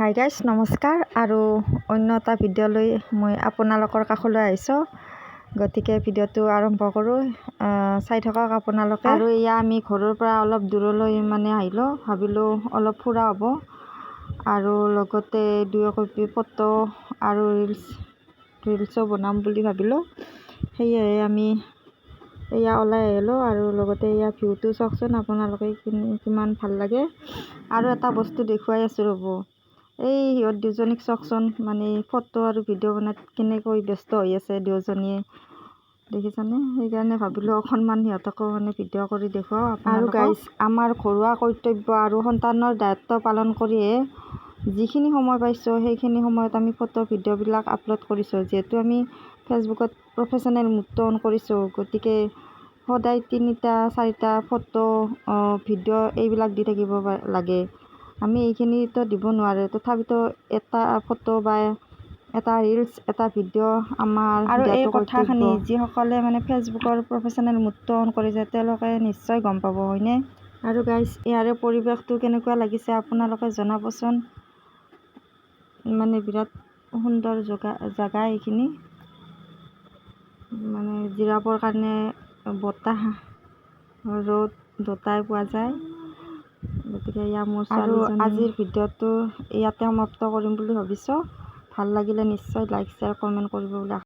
Hi guys নমস্কাৰ আৰু অন্য এটা ভিডিঅ' লৈ মই আপোনালোকৰ কাষলৈ আহিছোঁ। গতিকে ভিডিঅ'টো আৰম্ভ কৰোঁ, চাই থাকক আপোনালোকে। আৰু এয়া আমি ঘৰৰ পৰা অলপ দূৰলৈ আহিলোঁ, ভাবিলোঁ অলপ ফুৰা হ'ব আৰু লগতে দুই একপি ফটো আৰু ৰিলছো বনাম বুলি ভাবিলোঁ। সেয়েহে আমি এয়া ওলাই আহিলোঁ আৰু লগতে এয়া ভিউটো চাওকচোন আপোনালোকে কিমান ভাল লাগে। আৰু এটা বস্তু দেখুৱাই আছোঁ ৰ'ব, এই সিহঁত দুজনীক চাওকচোন, ফটো আৰু ভিডিঅ' বনাত কেনেকৈ ব্যস্ত হৈ আছে দুয়োজনীয়ে, দেখিছানে? সেইকাৰণে ভাবিলোঁ অকণমান সিহঁতকো ভিডিঅ' কৰি দেখুৱাওঁ। আৰু গাইজ, আমাৰ ঘৰুৱা কৰ্তব্য আৰু সন্তানৰ দায়িত্ব পালন কৰিয়ে যিখিনি সময় পাইছোঁ সেইখিনি সময়ত আমি ফটো ভিডিঅ'বিলাক আপলোড কৰিছোঁ। যিহেতু আমি ফেচবুকত প্ৰফেচনেল মুডটো অন কৰিছোঁ, গতিকে সদায় 3-4টা ফটো ভিডিঅ' এইবিলাক দি থাকিব লাগে। আমি এইখিনিতো দিব নোৱাৰোঁ, তথাপিতো এটা ফটো বা এটা ৰিলছ, এটা ভিডিঅ' আমাৰ আৰু এই কথাখিনি যিসকলে ফেচবুকৰ প্ৰফেচনেল মুডটো অন কৰিছে তেওঁলোকে নিশ্চয় গম পাব, হয়নে? আৰু গাইজ, ইয়াৰে পৰিৱেশটো কেনেকুৱা লাগিছে আপোনালোকে জনাবচোন। বিৰাট সুন্দৰ জেগা এইখিনি, জিৰাবৰ কাৰণে বতাহ ৰ'দ দুটাই পোৱা যায়। গতিকে এয়া মোৰ আৰু আজিৰ ভিডিঅ'টো ইয়াতে সমাপ্ত কৰিম বুলি ভাবিছোঁ। ভাল লাগিলে নিশ্চয় লাইক, শ্বেয়াৰ, কমেণ্ট কৰিব বুলি